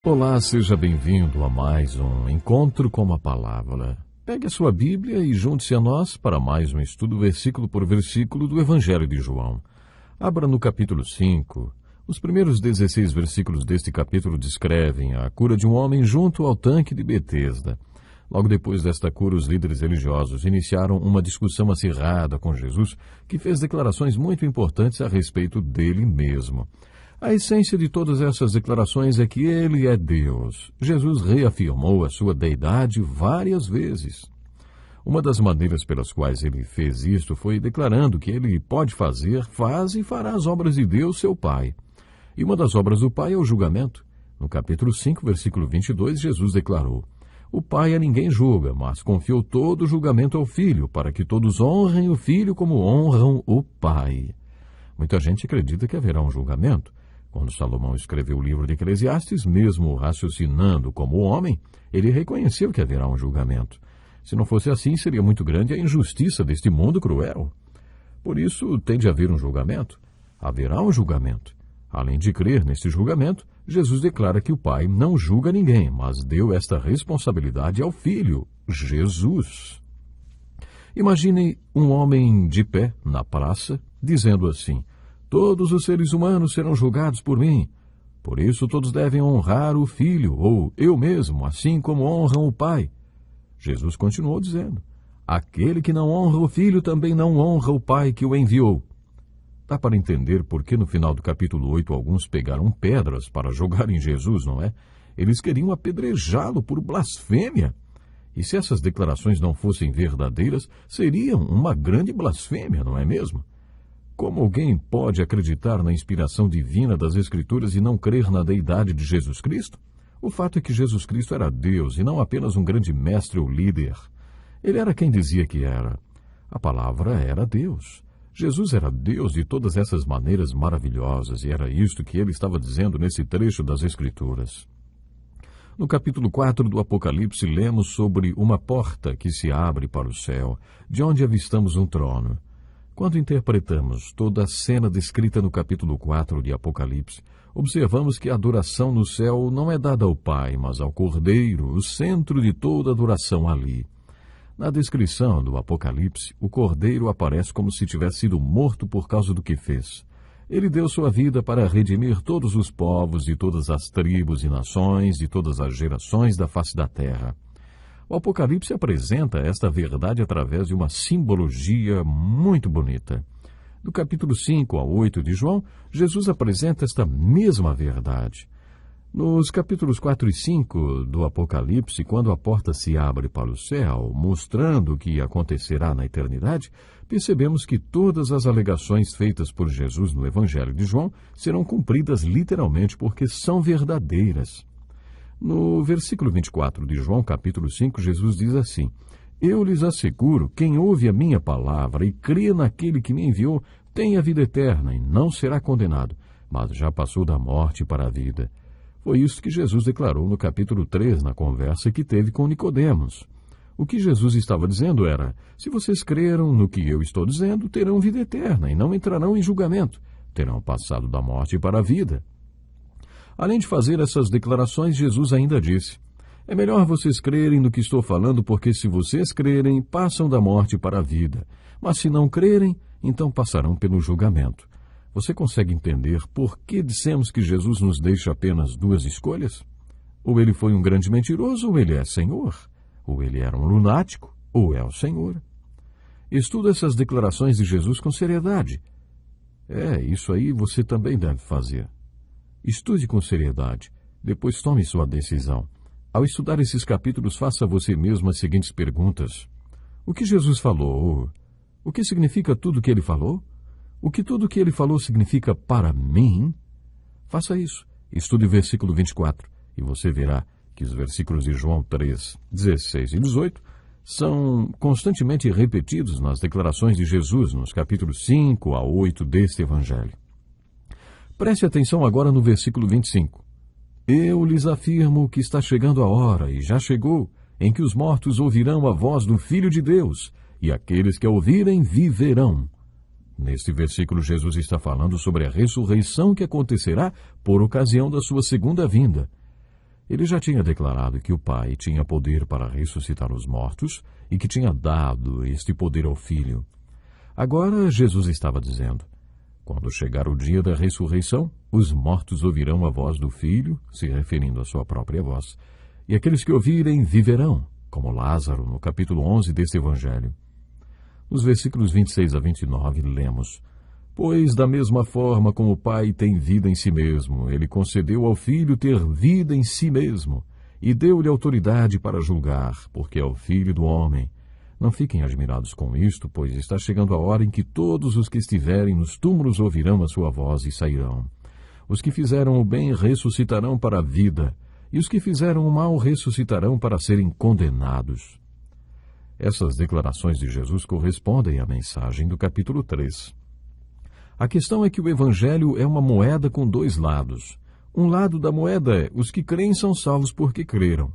Olá, seja bem-vindo a mais um Encontro com a Palavra. Pegue a sua Bíblia e junte-se a nós para mais um estudo versículo por versículo do Evangelho de João. Abra no capítulo 5. Os primeiros 16 versículos deste capítulo descrevem a cura de um homem junto ao tanque de Betesda. Logo depois desta cura, os líderes religiosos iniciaram uma discussão acirrada com Jesus, que fez declarações muito importantes a respeito dele mesmo. A essência de todas essas declarações é que ele é Deus. Jesus reafirmou a sua deidade várias vezes. Uma das maneiras pelas quais ele fez isto foi declarando que ele pode fazer, faz e fará as obras de Deus, seu Pai. E uma das obras do Pai é o julgamento. No capítulo 5, versículo 22, Jesus declarou: "O Pai a ninguém julga, mas confiou todo o julgamento ao Filho, para que todos honrem o Filho como honram o Pai." Muita gente acredita que haverá um julgamento. Quando Salomão escreveu o livro de Eclesiastes, mesmo raciocinando como homem, ele reconheceu que haverá um julgamento. Se não fosse assim, seria muito grande a injustiça deste mundo cruel. Por isso, tem de haver um julgamento. Haverá um julgamento. Além de crer nesse julgamento, Jesus declara que o Pai não julga ninguém, mas deu esta responsabilidade ao Filho, Jesus. Imagine um homem de pé na praça, dizendo assim: "Todos os seres humanos serão julgados por mim. Por isso todos devem honrar o Filho, ou eu mesmo, assim como honram o Pai." Jesus continuou dizendo: "Aquele que não honra o Filho também não honra o Pai que o enviou." Dá para entender por que no final do capítulo 8 alguns pegaram pedras para jogar em Jesus, não é? Eles queriam apedrejá-lo por blasfêmia. E se essas declarações não fossem verdadeiras, seriam uma grande blasfêmia, não é mesmo? Como alguém pode acreditar na inspiração divina das Escrituras e não crer na deidade de Jesus Cristo? O fato é que Jesus Cristo era Deus e não apenas um grande mestre ou líder. Ele era quem dizia que era. A palavra era Deus. Jesus era Deus de todas essas maneiras maravilhosas, e era isto que ele estava dizendo nesse trecho das Escrituras. No capítulo 4 do Apocalipse, lemos sobre uma porta que se abre para o céu, de onde avistamos um trono. Quando interpretamos toda a cena descrita no capítulo 4 de Apocalipse, observamos que a adoração no céu não é dada ao Pai, mas ao Cordeiro, o centro de toda a adoração ali. Na descrição do Apocalipse, o Cordeiro aparece como se tivesse sido morto por causa do que fez. Ele deu sua vida para redimir todos os povos de todas as tribos e nações, de todas as gerações da face da terra. O Apocalipse apresenta esta verdade através de uma simbologia muito bonita. Do capítulo 5 ao 8 de João, Jesus apresenta esta mesma verdade. Nos capítulos 4 e 5 do Apocalipse, quando a porta se abre para o céu, mostrando o que acontecerá na eternidade, percebemos que todas as alegações feitas por Jesus no Evangelho de João serão cumpridas literalmente porque são verdadeiras. No versículo 24 de João, capítulo 5, Jesus diz assim: "Eu lhes asseguro, quem ouve a minha palavra e crê naquele que me enviou, tem a vida eterna e não será condenado, mas já passou da morte para a vida." Foi isso que Jesus declarou no capítulo 3, na conversa que teve com Nicodemos. O que Jesus estava dizendo era: se vocês creram no que eu estou dizendo, terão vida eterna e não entrarão em julgamento, terão passado da morte para a vida. Além de fazer essas declarações, Jesus ainda disse: "É melhor vocês crerem no que estou falando, porque se vocês crerem, passam da morte para a vida. Mas se não crerem, então passarão pelo julgamento." Você consegue entender por que dissemos que Jesus nos deixa apenas duas escolhas? Ou ele foi um grande mentiroso, ou ele é Senhor. Ou ele era um lunático, ou é o Senhor. Estuda essas declarações de Jesus com seriedade. Isso aí você também deve fazer. Estude com seriedade, depois tome sua decisão. Ao estudar esses capítulos, faça a você mesmo as seguintes perguntas: o que Jesus falou? O que significa tudo o que ele falou? O que tudo o que ele falou significa para mim? Faça isso. Estude o versículo 24 e você verá que os versículos de João 3, 16 e 18 são constantemente repetidos nas declarações de Jesus nos capítulos 5 a 8 deste Evangelho. Preste atenção agora no versículo 25. "Eu lhes afirmo que está chegando a hora, e já chegou, em que os mortos ouvirão a voz do Filho de Deus, e aqueles que a ouvirem viverão." Neste versículo, Jesus está falando sobre a ressurreição que acontecerá por ocasião da sua segunda vinda. Ele já tinha declarado que o Pai tinha poder para ressuscitar os mortos e que tinha dado este poder ao Filho. Agora Jesus estava dizendo: quando chegar o dia da ressurreição, os mortos ouvirão a voz do Filho, se referindo à sua própria voz, e aqueles que ouvirem viverão, como Lázaro, no capítulo 11 deste Evangelho. Nos versículos 26 a 29, lemos: Pois, da mesma forma como o Pai tem vida em si mesmo, ele concedeu ao Filho ter vida em si mesmo, e deu-lhe autoridade para julgar, porque é o Filho do homem. Não fiquem admirados com isto, pois está chegando a hora em que todos os que estiverem nos túmulos ouvirão a sua voz e sairão. Os que fizeram o bem ressuscitarão para a vida, e os que fizeram o mal ressuscitarão para serem condenados. Essas declarações de Jesus correspondem à mensagem do capítulo 3. A questão é que o Evangelho é uma moeda com dois lados. Um lado da moeda é: os que creem são salvos porque creram.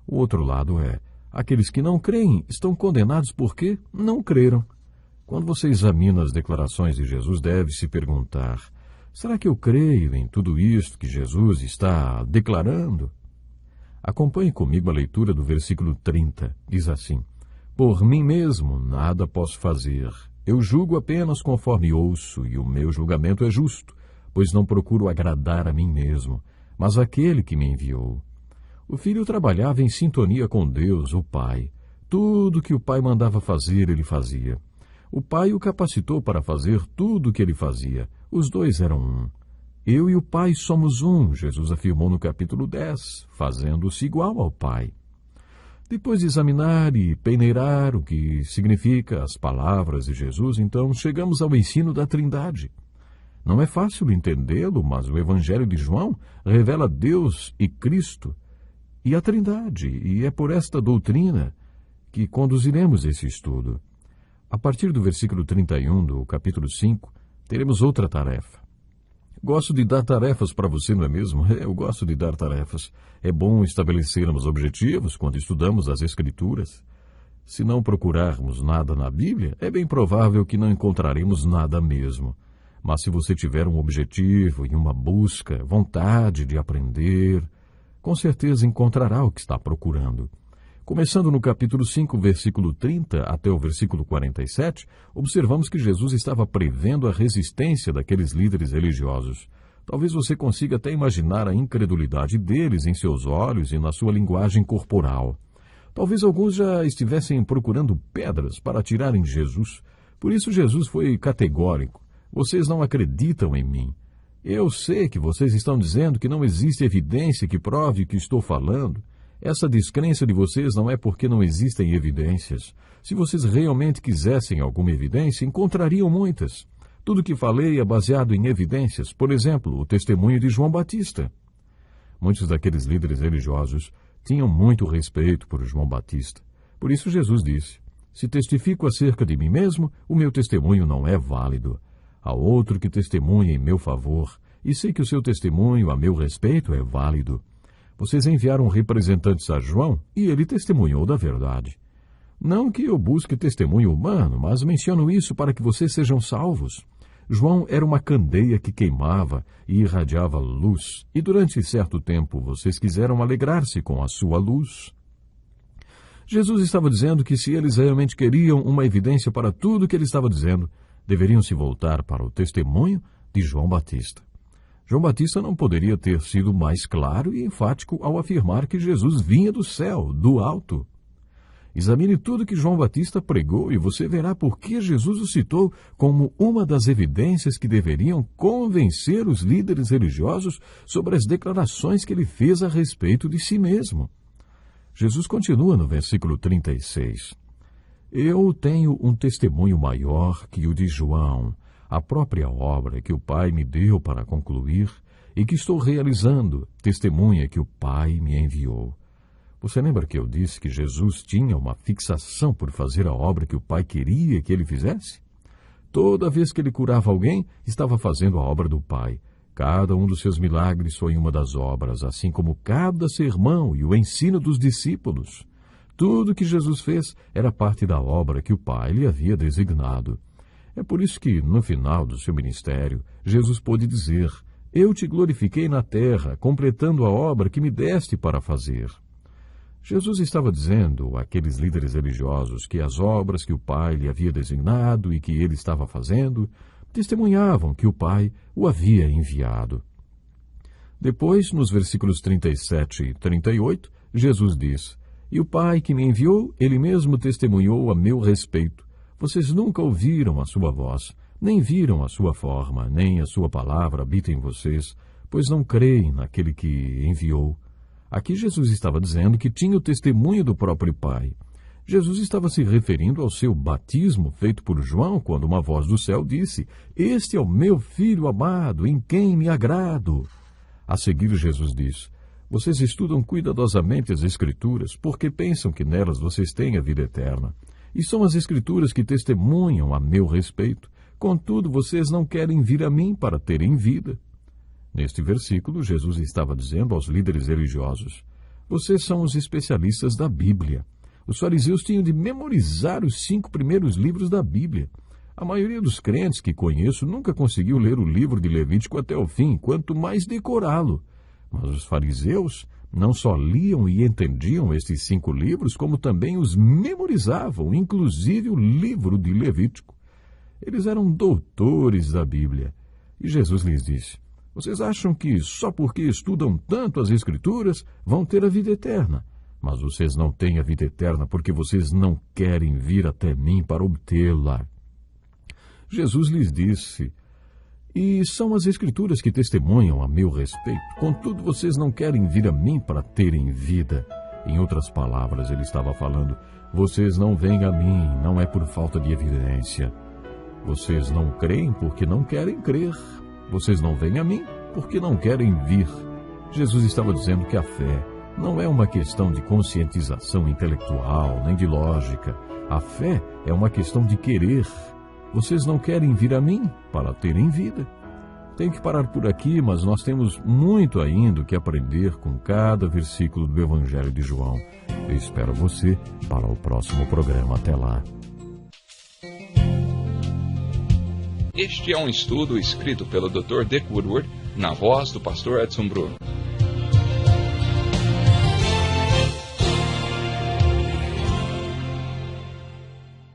O outro lado é: aqueles que não creem estão condenados porque não creram. Quando você examina as declarações de Jesus, deve se perguntar: será que eu creio em tudo isto que Jesus está declarando? Acompanhe comigo a leitura do versículo 30. Diz assim: Por mim mesmo nada posso fazer. Eu julgo apenas conforme ouço, e o meu julgamento é justo, pois não procuro agradar a mim mesmo, mas aquele que me enviou. O Filho trabalhava em sintonia com Deus, o Pai. Tudo que o Pai mandava fazer, ele fazia. O Pai o capacitou para fazer tudo o que ele fazia. Os dois eram um. Eu e o Pai somos um, Jesus afirmou no capítulo 10, fazendo-se igual ao Pai. Depois de examinar e peneirar o que significa as palavras de Jesus, então chegamos ao ensino da Trindade. Não é fácil entendê-lo, mas o Evangelho de João revela Deus e Cristo e a Trindade, e é por esta doutrina que conduziremos esse estudo. A partir do versículo 31 do capítulo 5, teremos outra tarefa. Gosto de dar tarefas para você, não é mesmo? Eu gosto de dar tarefas. É bom estabelecermos objetivos quando estudamos as Escrituras. Se não procurarmos nada na Bíblia, é bem provável que não encontraremos nada mesmo. Mas se você tiver um objetivo e uma busca, vontade de aprender, com certeza encontrará o que está procurando. Começando no capítulo 5, versículo 30 até o versículo 47, observamos que Jesus estava prevendo a resistência daqueles líderes religiosos. Talvez você consiga até imaginar a incredulidade deles em seus olhos e na sua linguagem corporal. Talvez alguns já estivessem procurando pedras para atirar em Jesus. Por isso Jesus foi categórico: vocês não acreditam em mim. Eu sei que vocês estão dizendo que não existe evidência que prove o que estou falando. Essa descrença de vocês não é porque não existem evidências. Se vocês realmente quisessem alguma evidência, encontrariam muitas. Tudo que falei é baseado em evidências. Por exemplo, o testemunho de João Batista. Muitos daqueles líderes religiosos tinham muito respeito por João Batista. Por isso Jesus disse: se testifico acerca de mim mesmo, o meu testemunho não é válido. Há outro que testemunha em meu favor, e sei que o seu testemunho a meu respeito é válido. Vocês enviaram representantes a João e ele testemunhou da verdade. Não que eu busque testemunho humano, mas menciono isso para que vocês sejam salvos. João era uma candeia que queimava e irradiava luz, e durante certo tempo vocês quiseram alegrar-se com a sua luz. Jesus estava dizendo que se eles realmente queriam uma evidência para tudo o que ele estava dizendo, deveriam se voltar para o testemunho de João Batista. João Batista não poderia ter sido mais claro e enfático ao afirmar que Jesus vinha do céu, do alto. Examine tudo que João Batista pregou e você verá por que Jesus o citou como uma das evidências que deveriam convencer os líderes religiosos sobre as declarações que ele fez a respeito de si mesmo. Jesus continua no versículo 36. Eu tenho um testemunho maior que o de João, a própria obra que o Pai me deu para concluir e que estou realizando, testemunha que o Pai me enviou. Você lembra que eu disse que Jesus tinha uma fixação por fazer a obra que o Pai queria que ele fizesse? Toda vez que ele curava alguém, estava fazendo a obra do Pai. Cada um dos seus milagres foi uma das obras, assim como cada sermão e o ensino dos discípulos. Tudo que Jesus fez era parte da obra que o Pai lhe havia designado. É por isso que, no final do seu ministério, Jesus pôde dizer: eu te glorifiquei na terra, completando a obra que me deste para fazer. Jesus estava dizendo àqueles líderes religiosos que as obras que o Pai lhe havia designado e que ele estava fazendo testemunhavam que o Pai o havia enviado. Depois, nos versículos 37 e 38, Jesus diz: E o Pai que me enviou, ele mesmo testemunhou a meu respeito. Vocês nunca ouviram a sua voz, nem viram a sua forma, nem a sua palavra habita em vocês, pois não creem naquele que enviou. Aqui Jesus estava dizendo que tinha o testemunho do próprio Pai. Jesus estava se referindo ao seu batismo feito por João, quando uma voz do céu disse: Este é o meu Filho amado, em quem me agrado. A seguir, Jesus diz: Vocês estudam cuidadosamente as Escrituras, porque pensam que nelas vocês têm a vida eterna. E são as Escrituras que testemunham a meu respeito. Contudo, vocês não querem vir a mim para terem vida. Neste versículo, Jesus estava dizendo aos líderes religiosos: Vocês são os especialistas da Bíblia. Os fariseus tinham de memorizar os 5 primeiros livros da Bíblia. A maioria dos crentes que conheço nunca conseguiu ler o livro de Levítico até o fim, quanto mais decorá-lo. Mas os fariseus não só liam e entendiam estes 5 livros, como também os memorizavam, inclusive o livro de Levítico. Eles eram doutores da Bíblia. E Jesus lhes disse: Vocês acham que só porque estudam tanto as Escrituras vão ter a vida eterna? Mas vocês não têm a vida eterna porque vocês não querem vir até mim para obtê-la. Jesus lhes disse: E são as Escrituras que testemunham a meu respeito. Contudo, vocês não querem vir a mim para terem vida. Em outras palavras, ele estava falando: Vocês não vêm a mim, não é por falta de evidência. Vocês não creem porque não querem crer. Vocês não vêm a mim porque não querem vir. Jesus estava dizendo que a fé não é uma questão de conscientização intelectual, nem de lógica. A fé é uma questão de querer. Vocês não querem vir a mim para terem vida. Tenho que parar por aqui, mas nós temos muito ainda que aprender com cada versículo do Evangelho de João. Eu espero você para o próximo programa. Até lá. Este é um estudo escrito pelo Dr. Dick Woodward, na voz do pastor Edson Bruno.